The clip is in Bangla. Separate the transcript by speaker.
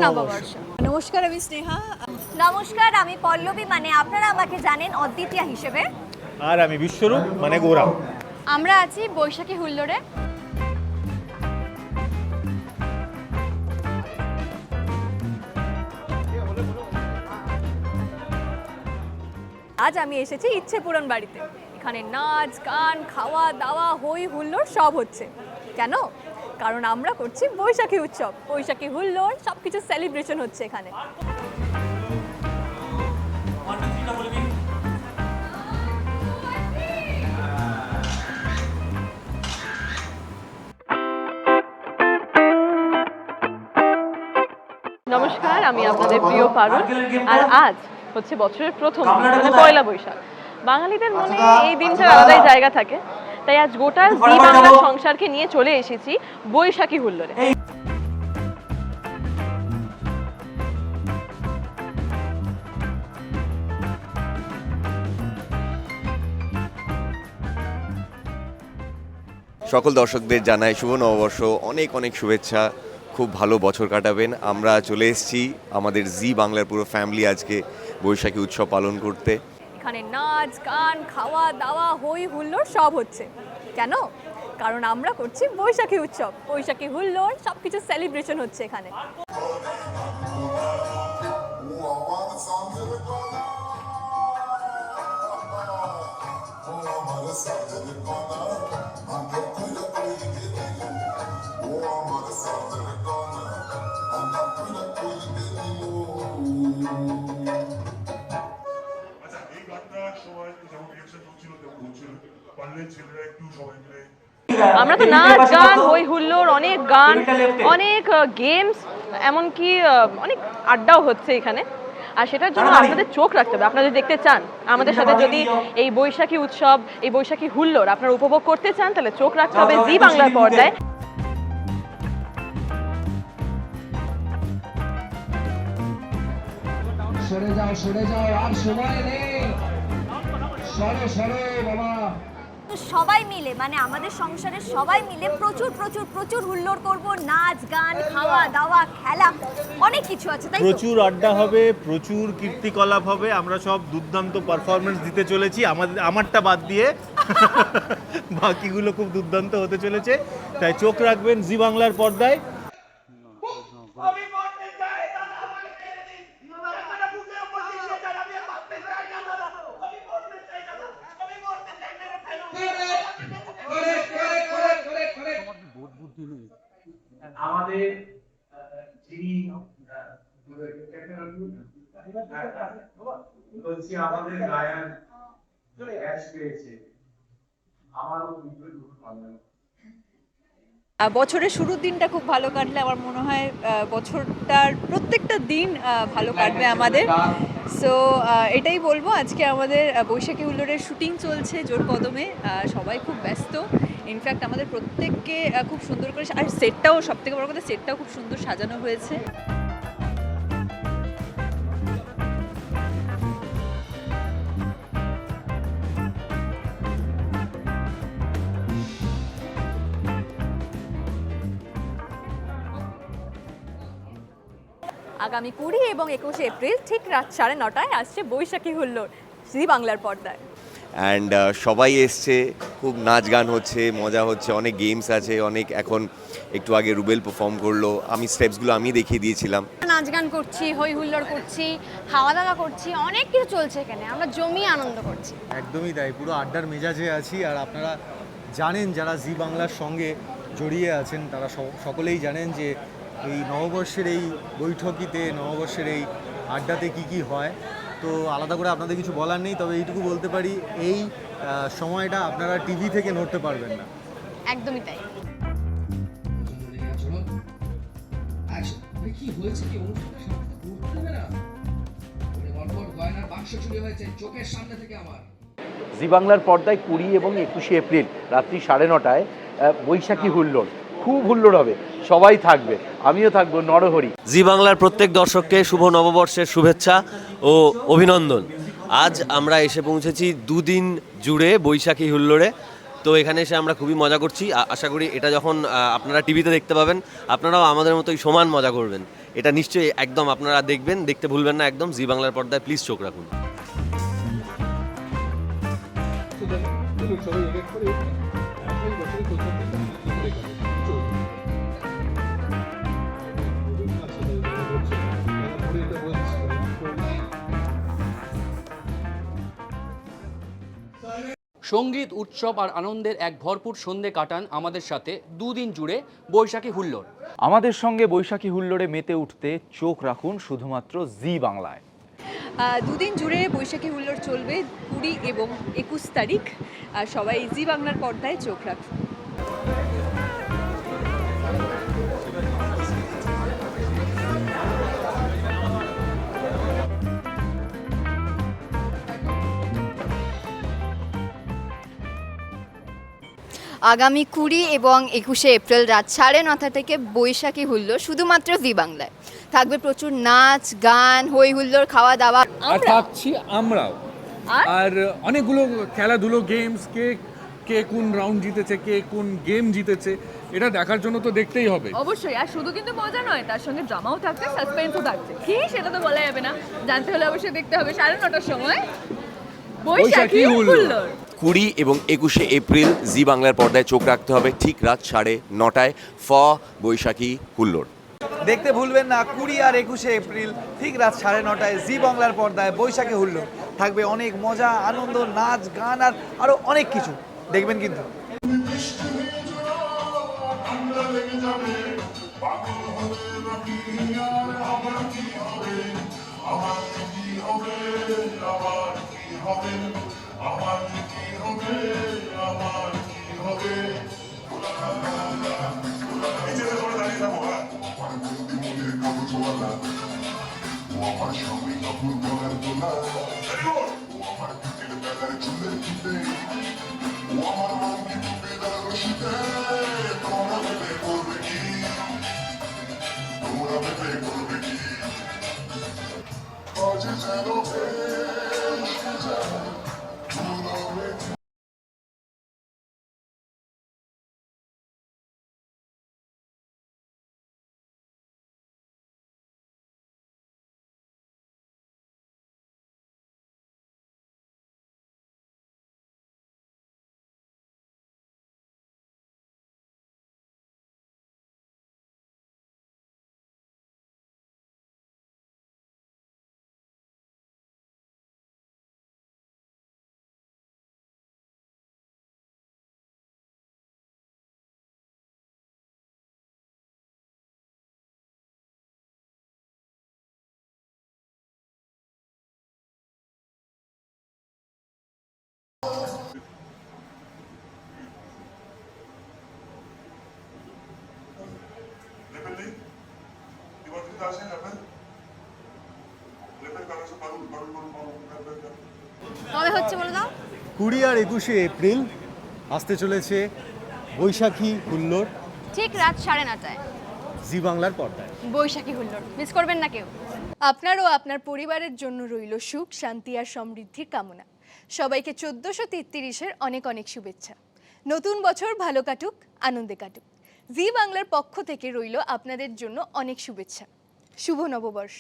Speaker 1: নববর্ষ।
Speaker 2: নমস্কার, আমি স্নেহা।
Speaker 1: নমস্কার, আমি পল্লবী, মানে আপনারা আমাকে জানেন অদ্বিতীয়া হিসেবে।
Speaker 3: আর আমি বিশ্বরূপ, মানে গৌরাম।
Speaker 1: আমরা আছি বৈশাখী হুল্লোড়ে। আজ আমি এসেছি ইচ্ছে পূরণ বাড়িতে। এখানে নাচ গান খাওয়া দাওয়া হই হুল্লোড় সব হচ্ছে। কেন? কারণ আমরা করছি বৈশাখী উৎসব। বৈশাখী হুল্লোড় সব কিছু সেলিব্রেশন হচ্ছে এখানে।
Speaker 4: নমস্কার, আমি আপনাদের প্রিয় পারুল। আর আজ হচ্ছে বছরের প্রথম দিন, মানে পয়লা বৈশাখ। বাঙালিদের মনে এই দিনটার আলাদাই জায়গা থাকে, তাই আজ গোটা জি বাংলার সংসারকে নিয়ে চলে এসেছি বৈশাখী হুল্লোড়ে।
Speaker 5: সকল দর্শকদের জানাই শুভ নববর্ষ, অনেক অনেক শুভেচ্ছা। খুব ভালো বছর কাটাবেন। আমরা চলে এসেছি আমাদের জি বাংলার পুরো ফ্যামিলি আজকে বৈশাখী উৎসব পালন করতে।
Speaker 1: এখানে নাচ গান খাওয়া দাওয়া হই হুল্লোড় সব হচ্ছে। কেন? কারণ আমরা করছি বৈশাখী উৎসব। বৈশাখী হুল্লোড় সব কিছু সেলিব্রেশন হচ্ছে এখানে।
Speaker 4: আমরা তো নাচ গান হই হুল্লোড়, অনেক গান, অনেক গেমস, এমনকি অনেক আড্ডাও হচ্ছে এখানে। আর সেটার জন্য আপনাদের চোখ রাখতে হবে। আপনারা যদি দেখতে চান আমাদের সাথে, যদি এই বৈশাখী উৎসব, এই বৈশাখী হুল্লোড় আপনারা উপভোগ করতে চান, তাহলে চোখ রাখতে হবে জি বাংলার পর্দায়।
Speaker 6: সরে যাও, সরে যাও, আর সময় নেই। সরো সরো বাবা।
Speaker 1: তো সবাই মিলে, মানে আমাদের সংসারের সবাই মিলে প্রচুর প্রচুর প্রচুর হুল্লোড় করব। নাচ গান খাওয়া দাওয়া খেলা অনেক কিছু আছে, তাই তো?
Speaker 3: প্রচুর আড্ডা হবে, প্রচুর কীর্তিকলাপ হবে। আমরা সব দুর্দান্ত পারফরমেন্স দিতে চলেছি, আমারটা বাদ দিয়ে। বাকিগুলো খুব দুর্দান্ত হতে চলেছে, তাই চোখ রাখবেন জি বাংলার পর্দায়।
Speaker 6: আমাদের যিনি বলছি আমাদের গায়ন ক্যাশ পেয়েছে, আমারও ভালো।
Speaker 2: বছরের শুরুর দিনটা খুব ভালো কাটলে আমার মনে হয় বছরটার প্রত্যেকটা দিন ভালো কাটবে আমাদের। সো এটাই বলবো। আজকে আমাদের বৈশাখী হুল্লোড়ের শুটিং চলছে জোর কদমে। সবাই খুব ব্যস্ত। ইনফ্যাক্ট আমাদের প্রত্যেককে খুব সুন্দর করে, আর সেটটাও, সবথেকে বড় কথা, সেটটাও খুব সুন্দর সাজানো হয়েছে।
Speaker 1: আগামী 20 এবং 21 এপ্রিল ঠিক রাত 9:30টায় আসছে বৈশাখী হুল্লোড় জি বাংলার পর্দায়।
Speaker 5: অ্যান্ড সবাই এসছে, খুব নাচ গান হচ্ছে, মজা হচ্ছে, অনেক গেমস আছে, অনেক। এখন একটু আগে রুবেল পারফর্ম করলো, আমি স্টেপসগুলো আমি দেখিয়ে দিয়েছিলাম।
Speaker 7: নাচ গান করছি, হই হুল্লোড় করছি, খাওয়া দাওয়া করছি, অনেক কিছু চলছে এখানে। আমরা জমিয়ে আনন্দ করছি।
Speaker 8: একদমই তাই, পুরো আড্ডার মেজাজে আছি। আর আপনারা জানেন, যারা জি বাংলার সঙ্গে জড়িয়ে আছেন তারা সকলেই জানেন যে এই নববর্ষের এই বৈঠকিতে, নববর্ষের এই আড্ডাতে কি হয়। তো আলাদা করে আপনাদের কিছু বলার নেই, তবে এইটুকু বলতে পারি, এই সময়টা আপনারা টিভি থেকে নড়তে পারবেন না।
Speaker 7: একদমই তাই।
Speaker 6: কি হয়েছে, কি অনুষ্ঠানের সাথে করতে হবে না? বড় গয়নার বাক্স চুরি হয়েছে চোখের সামনে থেকে আমার।
Speaker 9: জি বাংলার পর্দায় 20 এবং 21 এপ্রিল রাত্রি 9:30টায় বৈশাখী হুল্লোড়। খুব হুল্লোড় হবে, সবাই থাকবে, আমিও থাকবো, নরহরি।
Speaker 10: জি বাংলার প্রত্যেক দর্শককে শুভ নববর্ষের শুভেচ্ছা ও অভিনন্দন। আজ আমরা এসে পৌঁছেছি দুদিন জুড়ে বৈশাখী হুল্লোড়ে। তো এখানে এসে আমরা খুবই মজা করছি। আশা করি এটা যখন আপনারা টিভিতে দেখতে পাবেন, আপনারাও আমাদের মতোই সমান মজা করবেন। এটা নিশ্চয়ই একদম আপনারা দেখবেন, দেখতে ভুলবেন না একদম। জি বাংলার পর্দায় প্লিজ চোখ রাখুন।
Speaker 6: সঙ্গীত উৎসব আর আনন্দের এক ভরপুর সন্ধে কাটান আমাদের সাথে দুদিন জুড়ে বৈশাখী হুল্লোড়।
Speaker 11: আমাদের সঙ্গে বৈশাখী হুল্লোড়ে মেতে উঠতে চোখ রাখুন শুধুমাত্র জি বাংলায়।
Speaker 2: দুদিন জুড়ে বৈশাখী হুল্লোড় চলবে 20 এবং 21 তারিখ। আর সবাই জি বাংলার পর্দায় চোখ রাখুন।
Speaker 7: আগামী 20 এবং 21শে এপ্রিল রাত 9:30 থেকে বৈশাখী হুল্লোড় শুধুমাত্র জি বাংলায়। থাকবে প্রচুর নাচ গান, হই হুল্লোড়, খাওয়া দাওয়া।
Speaker 12: আর থাকছি আমরাও, আর অনেকগুলো খেলাধুলো, গেমস, কে কে কোন রাউন্ড জিতেছে, কে কোন গেম জিতেছে, এটা দেখার জন্য তো দেখতেই হবে।
Speaker 1: অবশ্যই, আর শুধু কিন্তু মজা নয়, তার সঙ্গে ড্রামাও থাকছে, সাসপেন্সও থাকছে। কি সেটা তো বলা যাবে না, জানতে হলে অবশ্যই দেখতে হবে 9:30টার সময় বৈশাখী হুল্লোড়।
Speaker 5: 20 এবং 21শে এপ্রিল জি বাংলার পর্দায় চোখ রাখতে হবে ঠিক রাত 9:30টায় বৈশাখী হুল্লোড়।
Speaker 8: দেখতে ভুলবেন না 20 আর 21শে এপ্রিল ঠিক রাত 9:30টায় জি বাংলার পর্দায় বৈশাখী হুল্লোড়। থাকবে অনেক মজা, আনন্দ, নাচ গান আর আরও অনেক কিছু দেখবেন কিন্তু।
Speaker 7: কবে হচ্ছে বলে দাও?
Speaker 8: 20 আর 21শে এপ্রিল আসতে চলেছে বৈশাখী হুল্লোড়
Speaker 7: ঠিক রাত 9:30টায়
Speaker 8: জি বাংলার পর্দায়।
Speaker 7: বৈশাখী হুল্লোড় মিস করবেন না কেউ।
Speaker 1: আপনার ও আপনার পরিবারের জন্য রইল সুখ, শান্তি আর সমৃদ্ধির কামনা। সবাইকে 1433-এর অনেক অনেক শুভেচ্ছা। নতুন বছর ভালো কাটুক, আনন্দে কাটুক। জি বাংলার পক্ষ থেকে রইল আপনাদের জন্য অনেক শুভেচ্ছা। শুভ নববর্ষ।